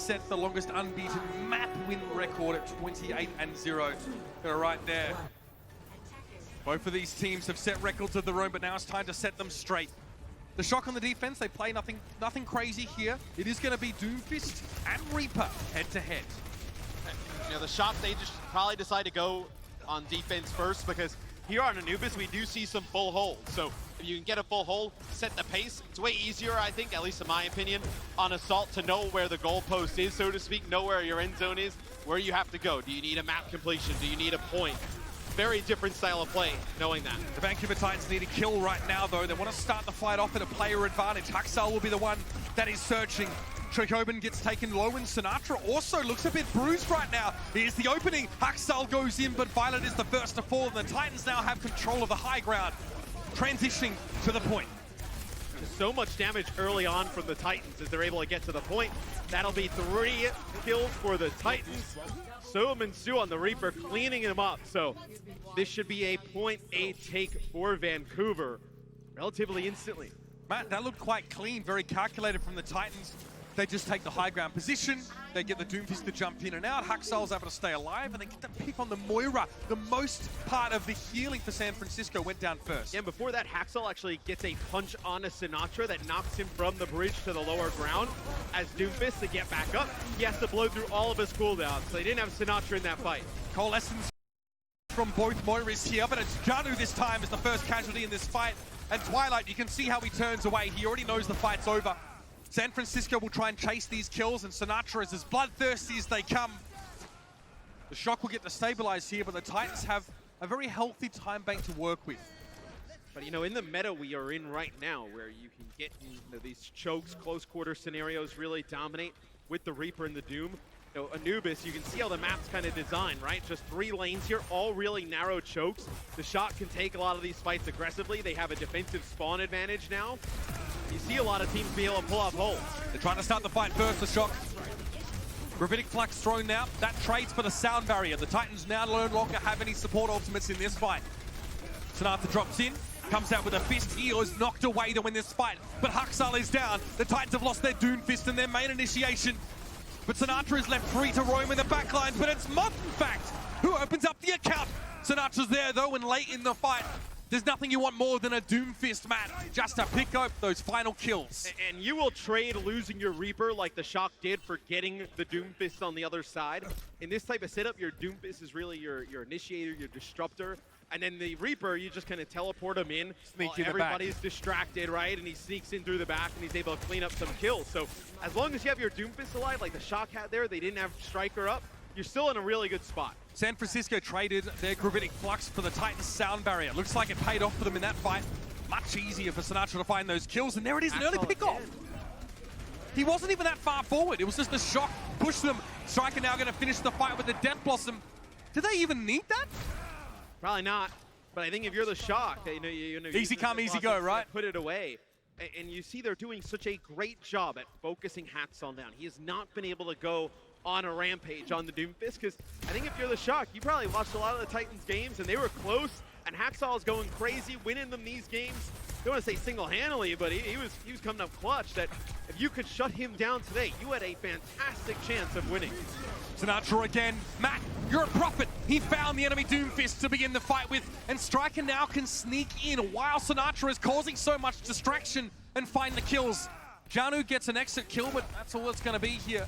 set the longest unbeaten map win record at 28-0. They're right there. Both of these teams have set records of their own, but now it's time to set them straight. The Shock on the defense, they play nothing crazy here. It is going to be Doomfist and Reaper head-to-head. You know, the Shock, they just probably decide to go on defense first, because here on Anubis, we do see some full holds. So if you can get a full hold, set the pace, it's way easier, I think, at least in my opinion, on Assault to know where the goalpost is, so to speak, know where your end zone is, where you have to go. Do you need a map completion? Do you need a point? Very different style of play, knowing that. The Vancouver Titans need a kill right now, though. They want to start the fight off at a player advantage. Haksal will be the one that is searching. Tricobin gets taken low, and Sinatra also looks a bit bruised right now. Here's the opening. Haksal goes in, but Violet is the first to fall, and the Titans now have control of the high ground, transitioning to the point. So much damage early on from the Titans as they're able to get to the point. That'll be 3 kills for the Titans. So Minsu on the Reaper cleaning him up. So this should be a point A take for Vancouver relatively instantly. Matt, that looked quite clean, very calculated from the Titans. They just take the high ground position. They get the Doomfist to jump in and out. Haxal's able to stay alive, and they get the pick on the Moira. The most part of the healing for San Francisco went down first. Yeah, and before that, Haksal actually gets a punch on a Sinatra that knocks him from the bridge to the lower ground. As Doomfist to get back up, he has to blow through all of his cooldowns, so they didn't have Sinatra in that fight. Coalescence from both Moiras here, but it's Janu this time as the first casualty in this fight. And Twilight, you can see how he turns away. He already knows the fight's over. San Francisco will try and chase these kills, and Sinatra is as bloodthirsty as they come. The Shock will get to stabilize here, but the Titans have a very healthy time bank to work with. But, you know, in the meta we are in right now, where you can get these chokes, close quarter scenarios really dominate with the Reaper and the Doom. You know, Anubis, you can see how the map's kind of designed, right? Just 3 lanes here, all really narrow chokes. The Shock can take a lot of these fights aggressively. They have a defensive spawn advantage now. You see a lot of teams be able to pull off holds. They're trying to start the fight first, the Shock. Gravitic Flux thrown out. That trades for the sound barrier. The Titans now no longer have any support ultimates in this fight. Sinatra drops in, comes out with a fist. He is knocked away to win this fight. But Haksal is down. The Titans have lost their Doomfist and their main initiation. But Sinatra is left free to roam in the backlines. But it's Mutt, in fact, who opens up the account. Sinatra's there, though, and late in the fight. There's nothing you want more than a Doomfist, Matt, just to pick up those final kills. And you will trade losing your Reaper like the Shock did for getting the Doomfist on the other side. In this type of setup, your Doomfist is really your initiator, your disruptor. And then the Reaper, you just kind of teleport him in. Everybody's distracted, right? And he sneaks in through the back and he's able to clean up some kills. So as long as you have your Doomfist alive, like the Shock had there, they didn't have Striker up, you're still in a really good spot. San Francisco traded their Gravitic Flux for the Titans sound barrier. Looks like it paid off for them in that fight. Much easier for Sinatra to find those kills, and there it is, an early pick-off. He wasn't even that far forward. It was just the Shock push them. Striker now going to finish the fight with the Death Blossom. Do they even need that? Probably not. But I think if you're the Shock, you know easy come, easy go, right? Put it away. And you see they're doing such a great job at focusing Haksal down. He has not been able to go on a rampage on the Doomfist, because I think if you're the Shock, you probably watched a lot of the Titans games and they were close, and Haksal is going crazy, winning them these games. I don't want to say single-handedly, but he was coming up clutch. That if you could shut him down today, you had a fantastic chance of winning. Sinatra again. Matt, you're a prophet. He found the enemy Doomfist to begin the fight with, and Striker now can sneak in while Sinatra is causing so much distraction and find the kills. Janu gets an exit kill, but that's all it's going to be here.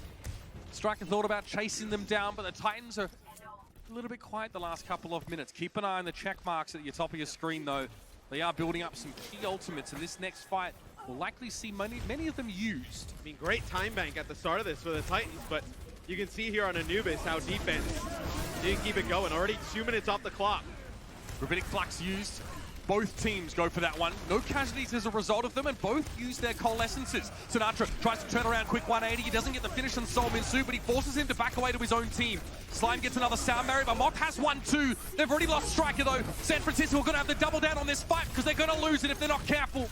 Striker thought about chasing them down, but the Titans are a little bit quiet the last couple of minutes. Keep an eye on the check marks at your top of your screen, though. They are building up some key ultimates, and this next fight will likely see many of them used. I mean, great time bank at the start of this for the Titans, but you can see here on Anubis how defense didn't keep it going. Already 2 minutes off the clock. Gravitic Flux used. Both teams go for that one. No casualties as a result of them, and both use their coalescences. Sinatra tries to turn around quick 180. He doesn't get the finish on Sol Minsu, but he forces him to back away to his own team. Slime gets another sound barrier, but Mock has 1-2. They've already lost Striker, though. San Francisco are going to have to double down on this fight because they're going to lose it if they're not careful.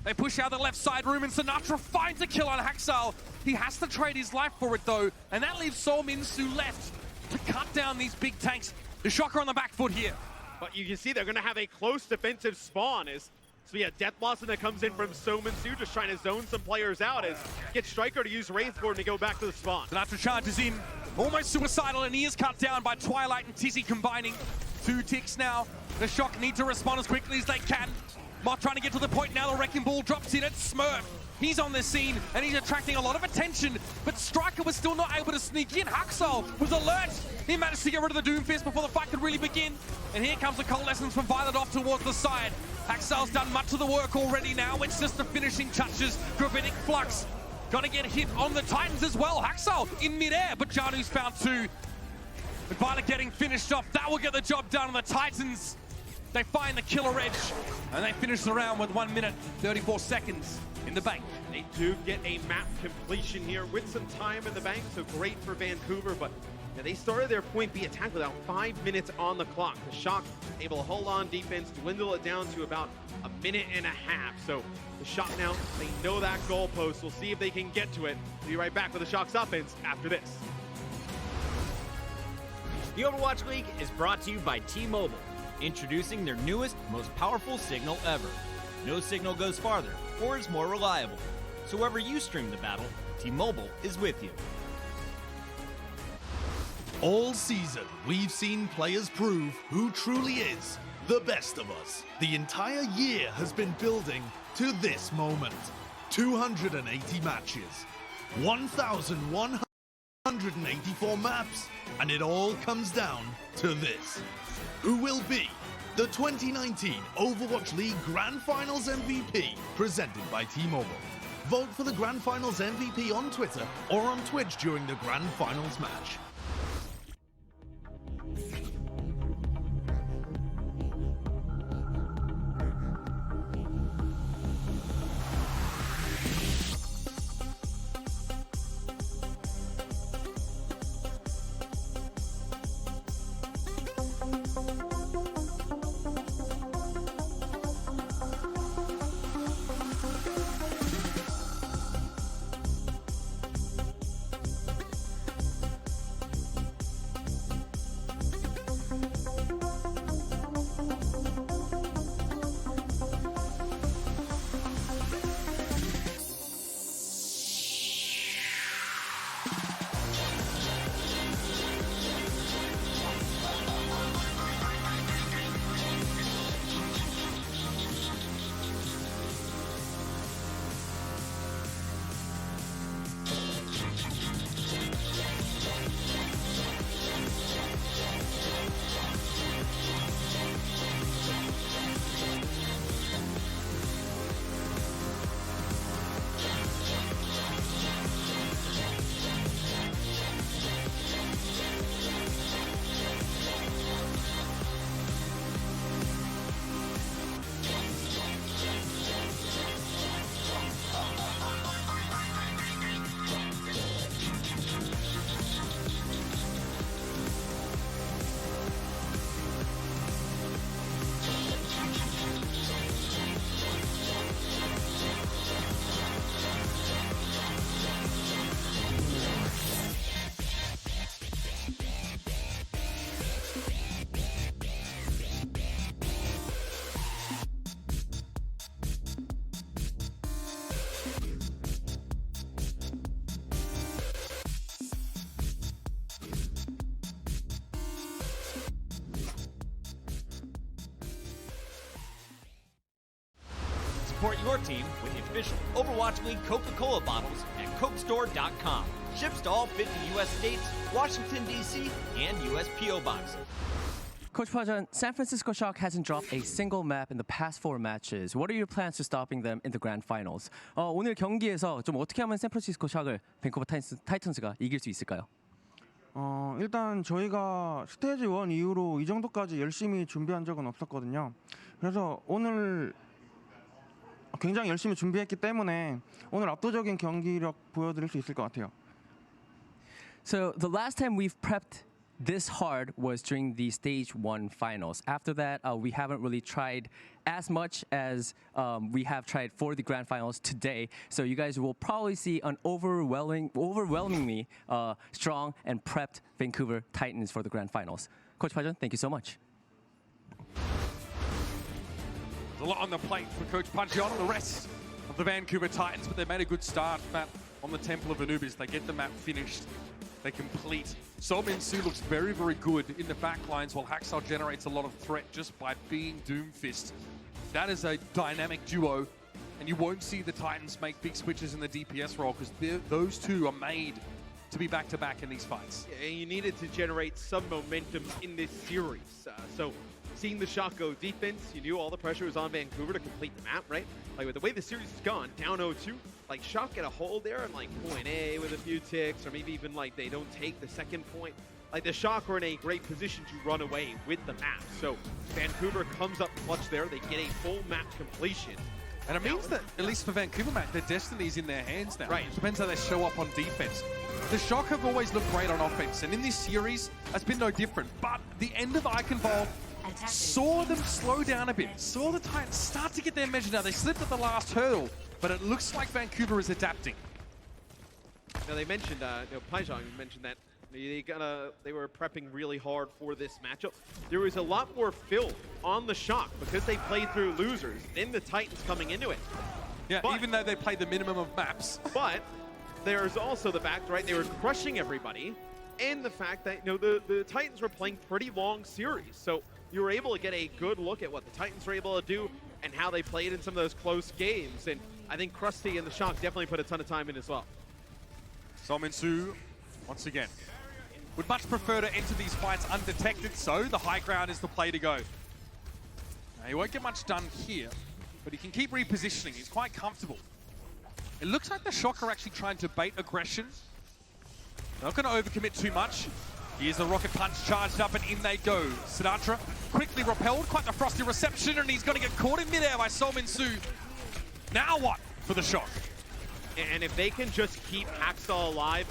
They push out the left side room, and Sinatra finds a kill on Haksal. He has to trade his life for it, though, and that leaves Sol Minsu left to cut down these big tanks. The Shocker on the back foot here. But you can see they're going to have a close defensive spawn as So yeah, Death Blossom that comes in from Somansu, just trying to zone some players out as get Striker to use Wraithborn to go back to the spawn. Sinatra charges in, almost suicidal, and he is cut down by Twilight and Tizzy combining. 2 ticks now. The Shock need to respond as quickly as they can. Moth trying to get to the point now. The Wrecking Ball drops in at Smurf. He's on the scene and he's attracting a lot of attention, but Striker was still not able to sneak in. Haxel was alert. He managed to get rid of the Doomfist before the fight could really begin. And here comes the Coalescence from Violet off towards the side. Haxel's done much of the work already now. It's just the finishing touches. Gravitic Flux gonna get hit on the Titans as well. Haxel in midair, but Janu's found 2. With Violet getting finished off, that will get the job done on the Titans. They find the killer edge, and they finish the round with 1 minute, 34 seconds in the bank. They do get a map completion here with some time in the bank, so great for Vancouver, but yeah, they started their point B attack without 5 minutes on the clock. The Shock able to hold on defense, dwindle it down to about a minute and a half. So the Shock now, they know that goalpost. We'll see if they can get to it. We'll be right back with the Shock's offense after this. The Overwatch League is brought to you by T-Mobile, introducing their newest, most powerful signal ever. No signal goes farther or is more reliable. So wherever you stream the battle, T-Mobile is with you. All season, we've seen players prove who truly is the best of us. The entire year has been building to this moment. 280 matches, 1,184 maps, and it all comes down to this. Who will be the 2019 Overwatch League Grand Finals MVP, presented by T-Mobile. Vote for the Grand Finals MVP on Twitter or on Twitch during the Grand Finals match. Support your team with the official Overwatch League Coca-Cola bottles at CokeStore.com. Ships to all 50 U.S. states, Washington, D.C., and U.S. P.O. boxes. Coach Pajan, San Francisco Shock hasn't dropped a single map in the past 4 matches. What are your plans to stopping them in the grand finals? 오늘 경기에서 좀 어떻게 하면 샌프란시스코 샥을 밴쿠버 타이탄스가 이길 수 있을까요? 일단 저희가 스테이지 1 이후로 이 정도까지 열심히 준비한 적은 없었거든요. 그래서 오늘 굉장히 열심히 준비했기 때문에 오늘 압도적인 경기력 보여드릴 수 있을 것 같아요. So the last time we've prepped this hard was during the stage 1 finals. After that, we haven't really tried as much as we have tried for the grand finals today. So you guys will probably see an overwhelmingly strong and prepped Vancouver Titans for the grand finals. Coach Pajan, thank you so much. There's a lot on the plate for Coach Puncheon and the rest of the Vancouver Titans, but they made a good start, Matt, on the Temple of Anubis. They get the map finished. They complete. So Min Soo looks very, very good in the back lines, while Hacksaw generates a lot of threat just by being Doomfist. That is a dynamic duo, and you won't see the Titans make big switches in the DPS role because those two are made to be back-to-back in these fights. Yeah, and you needed to generate some momentum in this series. So seeing the Shock go defense, you knew all the pressure was on Vancouver to complete the map, right? Like with the way the series has gone, down 0-2, like Shock get a hold there and like point A with a few ticks, or maybe even like they don't take the second point. Like the Shock are in a great position to run away with the map. So Vancouver comes up clutch there, they get a full map completion. And it means that, at least for Vancouver, Matt, their destiny's in their hands now. Right. It depends how they show up on defense. The Shock have always looked great on offense, and in this series, that's been no different. But the end of Eichenwald saw them slow down a bit, saw the Titans start to get their measure now. They slipped at the last hurdle, but it looks like Vancouver is adapting. Now they mentioned, Paijan mentioned that they were prepping really hard for this matchup. There was a lot more fill on the Shock because they played through losers than the Titans coming into it. Yeah, but, even though they played the minimum of maps. But there's also the fact, right, they were crushing everybody, and the fact that, the Titans were playing pretty long series. So you were able to get a good look at what the Titans were able to do and how they played in some of those close games. And I think Krusty and the Shock definitely put a ton of time in as well. So Min Soo, once again, would much prefer to enter these fights undetected, so the high ground is the play to go. Now, he won't get much done here, but he can keep repositioning. He's quite comfortable. It looks like the Shock are actually trying to bait aggression. They're not going to overcommit too much. Here's the rocket punch charged up, and in they go. Sinatra quickly repelled, quite the frosty reception, and he's going to get caught in midair by So Min Soo. Now what for the Shock? And if they can just keep Hacksaw alive,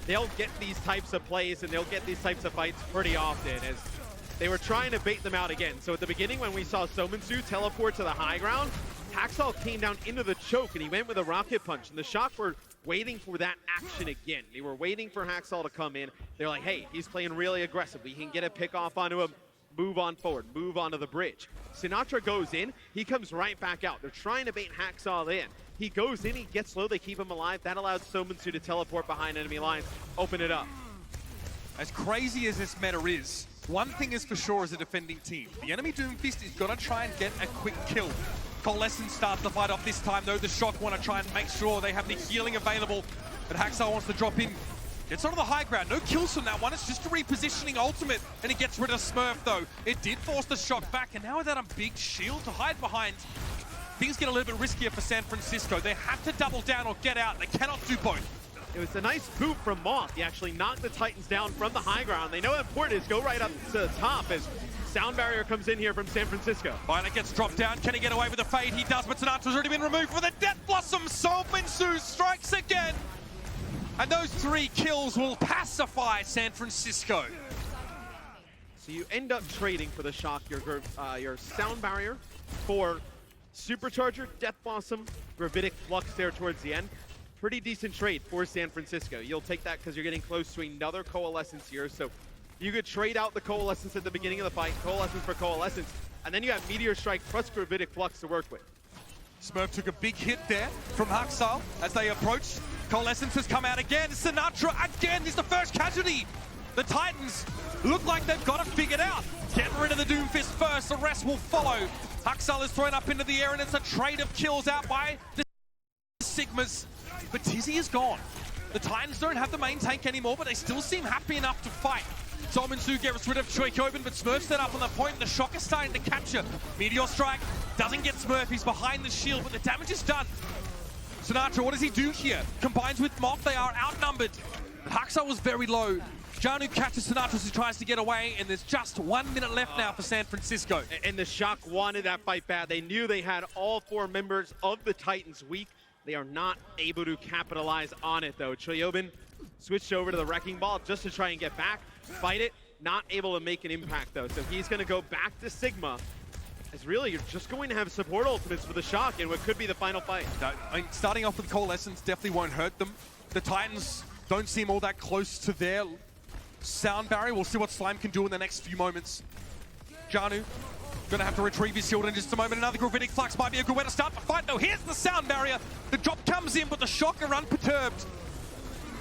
they'll get these types of plays and they'll get these types of fights pretty often, as they were trying to bait them out again. So at the beginning, when we saw So Min Soo teleport to the high ground, Hacksaw came down into the choke and he went with a rocket punch, and the Shock were waiting for that action again. They were waiting for Hacksaw to come in. They're like, hey, he's playing really aggressive. We can get a pick off onto him, move on forward, move onto the bridge. Sinatra goes in, he comes right back out. They're trying to bait Hacksaw in. He goes in, he gets low, they keep him alive. That allowed So Min Soo to teleport behind enemy lines, open it up. As crazy as this meta is, one thing is for sure as a defending team. The enemy Doomfist is going to try and get a quick kill. Coalescence starts the fight off this time, though. The Shock want to try and make sure they have the healing available, but Hacksaw wants to drop in. Gets onto the high ground. No kills from that one. It's just a repositioning ultimate, and he gets rid of Smurf, though. It did force the Shock back, and now without a big shield to hide behind, things get a little bit riskier for San Francisco. They have to double down or get out. They cannot do both. It was a nice boot from Moth. He actually knocked the Titans down from the high ground. They know how important it is. Go right up to the top as Sound Barrier comes in here from San Francisco. Violet gets dropped down. Can he get away with the fade? He does, but Sinatra's already been removed for the Death Blossom. So Min Soo strikes again. And those 3 kills will pacify San Francisco. So you end up trading for the Shock your Sound Barrier for Supercharger, Death Blossom, Gravitic Flux there towards the end. Pretty decent trade for San Francisco. You'll take that because you're getting close to another Coalescence here. So you could trade out the Coalescence at the beginning of the fight, Coalescence for Coalescence, and then you have Meteor Strike plus Gravitic Flux to work with. Smurf took a big hit there from Hacksaw as they approached. Coalescence has come out again. Sinatra again is the first casualty. The Titans look like they've got it figured out. Get rid of the Doomfist first, the rest will follow. Hacksaw is thrown up into the air, and it's a trade of kills out by the Sigmas. But Tizzy is gone. The Titans don't have the main tank anymore, but they still seem happy enough to fight. So Min Soo gets rid of Choikobin, but Smurf's set up on the point. The Shock is starting to capture. Meteor Strike doesn't get Smurf. He's behind the shield, but the damage is done. Sinatra, what does he do here? Combines with Moth, they are outnumbered. Hacksaw was very low. Janu catches Sinatra as he tries to get away, and there's just 1 minute left now for San Francisco. And the Shock wanted that fight bad. They knew they had all 4 members of the Titans weak. They are not able to capitalize on it, though. Choyobin switched over to the Wrecking Ball just to try and get back, fight it. Not able to make an impact, though. So he's going to go back to Sigma. As really, you're just going to have support ultimates for the Shock in what could be the final fight. I mean, starting off with Coalescence definitely won't hurt them. The Titans don't seem all that close to their Sound Barrier. We'll see what Slime can do in the next few moments. Janu Gonna have to retrieve his shield in just a moment. Another Gravitic Flux might be a good way to start the fight, though. Here's the sound barrier. The drop comes in, but the shock are unperturbed.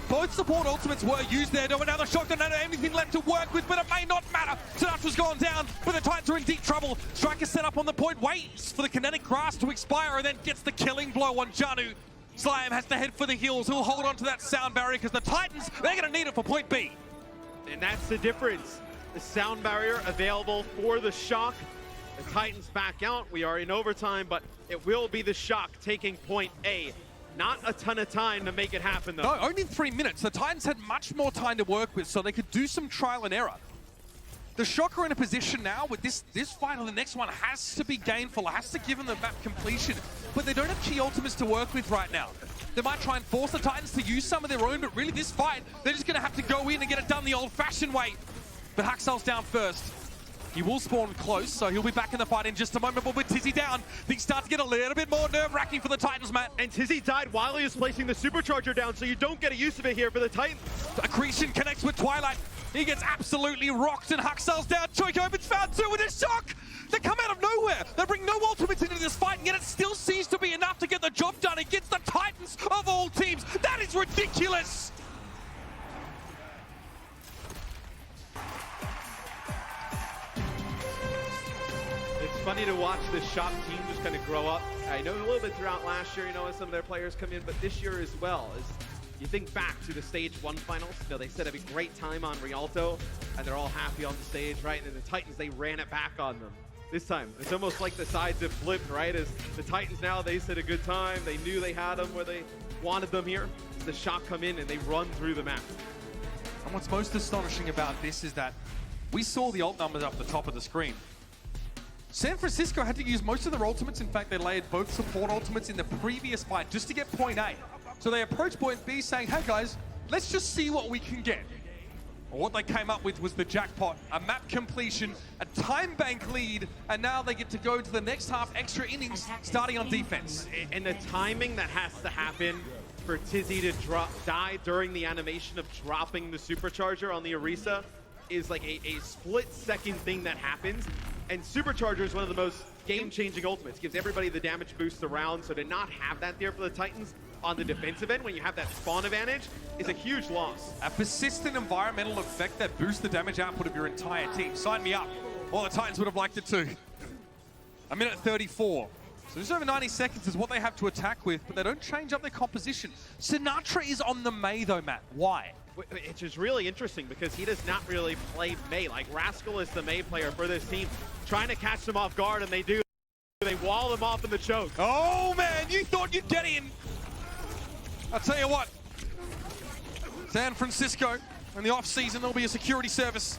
Both support ultimates were used there. Now the shock don't have anything left to work with, but it may not matter. Sinatra's gone down, but the Titans are in deep trouble. Striker set up on the point, waits for the kinetic grass to expire, and then gets the killing blow on Janu. Slime has to head for the heals. He'll hold on to that sound barrier because the Titans, they're going to need it for point B. And that's the difference. The sound barrier available for the shock. The Titans back out. We are in overtime, but it will be the shock taking point A. Not a ton of time to make it happen, though. No, only 3 minutes. The Titans had much more time to work with, so they could do some trial and error. The Shock are in a position now with this fight or the next one has to be gainful, has to give them the map completion, but they don't have key ultimates to work with right now. They might try and force the Titans to use some of their own, but really this fight, they're just going to have to go in and get it done the old-fashioned way. But Haxal's down first. He will spawn close, so he'll be back in the fight in just a moment. But with Tizzy down, things start to get a little bit more nerve-wracking for the Titans, Matt. And Tizzy died while he was placing the supercharger down, so you don't get a use of it here for the Titans. Accretion connects with Twilight. He gets absolutely rocked, and Haxal's down. Choikobin's found two with a shock. They come out of nowhere. They bring no ultimates into this fight, and yet it still seems to be enough to get the job done against the Titans of all teams. That is ridiculous. It's funny to watch this Shock team just kind of grow up. I know a little bit throughout last year, as some of their players come in, but this year as well. As you think back to the Stage 1 finals, they set up a great time on Rialto, and they're all happy on the stage, right? And the Titans, they ran it back on them. This time, it's almost like the sides have flipped, right? As the Titans now, they set a good time. They knew they had them where they wanted them here. As the Shock come in and they run through the map. And what's most astonishing about this is that we saw the ult numbers up the top of the screen. San Francisco had to use most of their ultimates. In fact, they layered both support ultimates in the previous fight just to get point A. So they approached point B saying, hey guys, let's just see what we can get. Well, what they came up with was the jackpot, a map completion, a time bank lead, and now they get to go to the next half extra innings starting on defense. And the timing that has to happen for Tizzy to die during the animation of dropping the supercharger on the Orisa is like a split-second thing that happens. And Supercharger is one of the most game-changing ultimates. Gives everybody the damage boost around, so to not have that there for the Titans on the defensive end when you have that spawn advantage is a huge loss. A persistent environmental effect that boosts the damage output of your entire team. Sign me up. Well, the Titans would have liked it too. A minute 34. So just over 90 seconds is what they have to attack with, but they don't change up their composition. Sinatra is on the Mei though, Matt. Why? It's just really interesting because he does not really play Mei. Like, Rascal is the Mei player for this team, trying to catch them off guard, and they do. They wall them off in the choke. Oh man, you thought you'd get in. I'll tell you what, San Francisco, in the off-season, there'll be a security service.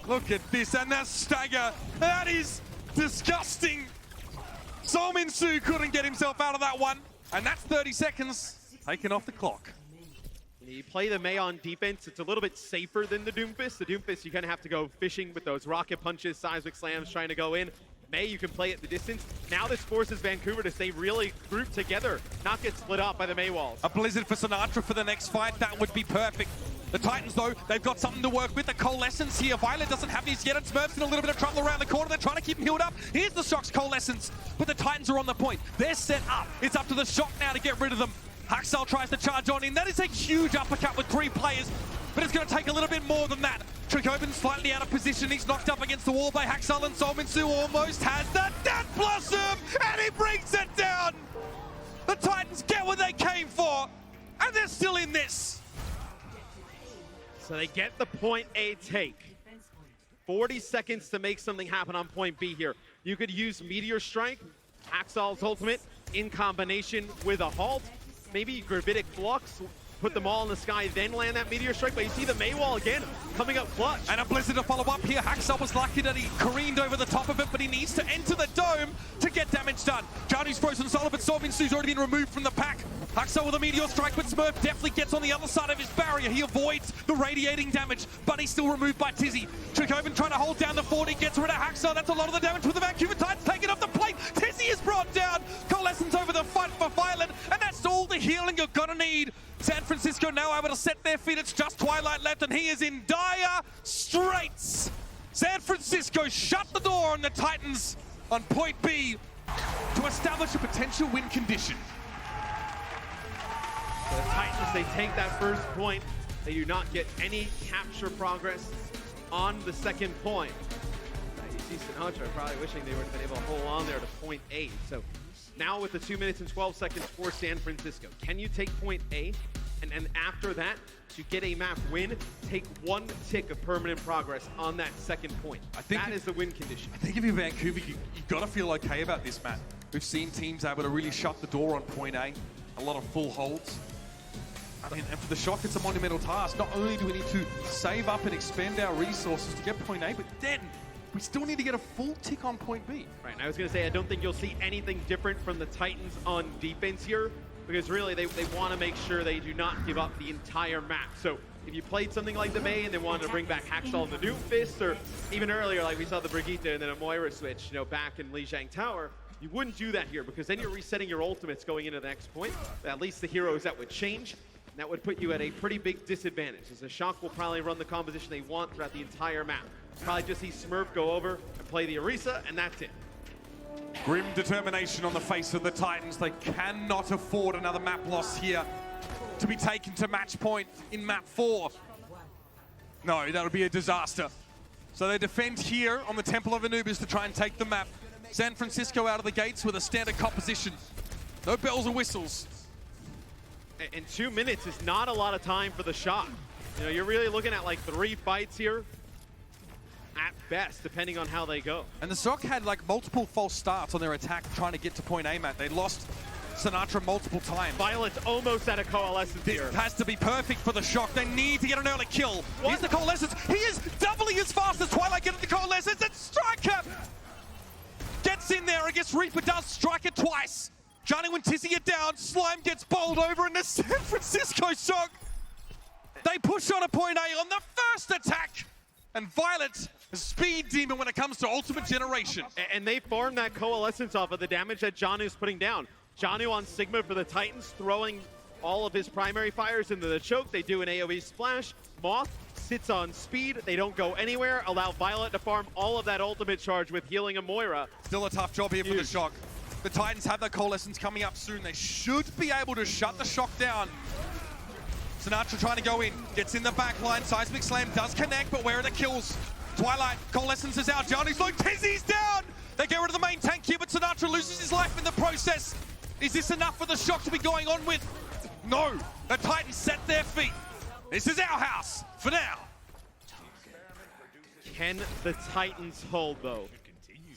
Look at this, and that stagger. That is disgusting. Solminsu couldn't get himself out of that one, and that's 30 seconds taken off the clock. You play the Mei on defense, it's a little bit safer than the Doomfist. The Doomfist, you kind of have to go fishing with those rocket punches, seismic slams, trying to go in. Mei, you can play at the distance. Now this forces Vancouver to stay really grouped together, not get split up by the Mei walls. A Blizzard for Sinatra for the next fight, that would be perfect. The Titans, though, they've got something to work with. The Coalescence here. Violet doesn't have these yet, and Smurf's in a little bit of trouble around the corner. They're trying to keep him healed up. Here's the Shock's Coalescence, but the Titans are on the point. They're set up. It's up to the Shock now to get rid of them. Haxal tries to charge on in. That is a huge uppercut with 3 players, but it's going to take a little bit more than that. Tricobin slightly out of position. He's knocked up against the wall by Haxal, and Solminsu almost has that Death Blossom, and he brings it down. The Titans get what they came for, and they're still in this. So they get the point A take. 40 seconds to make something happen on point B here. You could use Meteor Strike, Haxal's ultimate, in combination with a halt. Maybe Gravitic Flux, put them all in the sky, then land that Meteor Strike. But you see the Mei wall again coming up clutch. And a Blizzard to follow up here. Haxal was lucky that he careened over the top of it, but he needs to enter the dome to get damage done. Janu's frozen solid, but Solminsu's already been removed from the pack. Haxal with a Meteor Strike, but Smurf definitely gets on the other side of his barrier. He avoids the radiating damage, but he's still removed by Tizzy. Tricobin trying to hold down the 40, gets rid of Haxal. That's a lot of the damage for the Vancouver Titans, taking off the plate. Tizzy is brought down. Coalescence over the fight for Violet, and that's all the healing you're gonna need. San Francisco now able to set their feet. It's just Twilight left, and he is in dire straits. San Francisco shut the door on the Titans on point B to establish a potential win condition. The Titans, they take that first point. They do not get any capture progress on the second point. You see Sinatra probably wishing they would have been able to hold on there to point A. So now with the 2 minutes and 12 seconds for San Francisco, can you take point A? And then after that, to get a map win, take 1 tick of permanent progress on that second point. I think that is the win condition. I think if you're Vancouver, you've got to feel okay about this, Matt. We've seen teams able to really shut the door on point A, a lot of full holds. I mean, and for the Shock, it's a monumental task. Not only do we need to save up and expend our resources to get point A, but then we still need to get a full tick on point B. Right, and I was going to say, I don't think you'll see anything different from the Titans on defense here, because really they want to make sure they do not give up the entire map. So if you played something like the May and they wanted to bring back Hacksaw and the Doomfist, or even earlier, like we saw the Brigitte and then a Moira switch, you know, back in Lijiang Tower, you wouldn't do that here, because then you're resetting your ultimates going into the next point. At least the heroes that would change. And that would put you at a pretty big disadvantage, as the Shock will probably run the composition they want throughout the entire map. Probably just see Smurf go over and play the Orisa, and that's it. Grim determination on the face of the Titans. They cannot afford another map loss here to be taken to match point in map 4. No, that would be a disaster. So they defend here on the Temple of Anubis to try and take the map. San Francisco out of the gates with a standard composition. No bells or whistles. And 2 minutes is not a lot of time for the Shock. You know, you're really looking at like 3 fights here at best, depending on how they go. And the Shock had like multiple false starts on their attack trying to get to point A, Matt. They lost Sinatra multiple times. Violet's almost at a coalescence here. It has to be perfect for the Shock. They need to get an early kill. Here's the coalescence. He is doubling as fast as Twilight getting the coalescence, and Striker gets in there. I guess Reaper does strike it twice. Johnny Wintizzi it down, Slime gets bowled over, and the San Francisco Shock, they push on a point A on the first attack. And Violet, a speed demon when it comes to ultimate generation. And they farm that coalescence off of the damage that Jahnu's putting down. Jahnu on Sigma for the Titans, throwing all of his primary fires into the choke. They do an AoE splash. Moth sits on speed. They don't go anywhere. Allow Violet to farm all of that ultimate charge with healing a Moira. Still a tough job here for the Shock. The Titans have their coalescence coming up soon. They should be able to shut the Shock down. Sinatra trying to go in, gets in the back line. Seismic Slam does connect, but where are the kills? Twilight, coalescence is out. Johnny's low, Tizzy's down! They get rid of the main tank here, but Sinatra loses his life in the process. Is this enough for the Shock to be going on with? No, the Titans set their feet. This is our house for now. Can the Titans hold, though?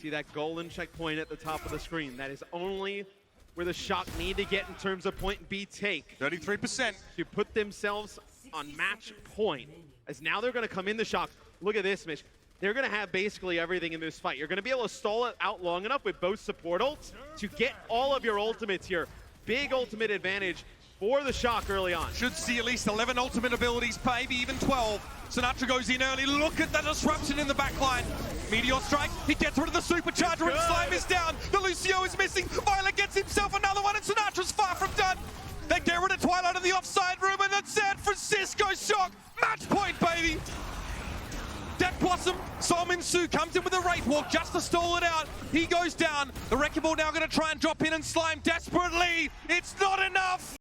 See that golden checkpoint at the top of the screen? That is only where the Shock need to get in terms of point B take. 33%. To put themselves on match point. As now they're going to come in the Shock. Look at this, Mitch. They're going to have basically everything in this fight. You're going to be able to stall it out long enough with both support ults to get all of your ultimates here. Big ultimate advantage for the Shock early on. Should see at least 11 ultimate abilities, maybe even 12. Sinatra goes in early. Look at the disruption in the backline. Meteor Strike, he gets rid of the supercharger and Slime is down. The Lucio is missing. Violet gets himself another one and Sinatra's far from done. They get rid of Twilight in the offside room and the San Francisco Shock. Match point, baby. Death Blossom, Solmin Su comes in with a Wraith Walk just to stall it out. He goes down. The Wrecking Ball now going to try and drop in and Slime desperately. It's not enough.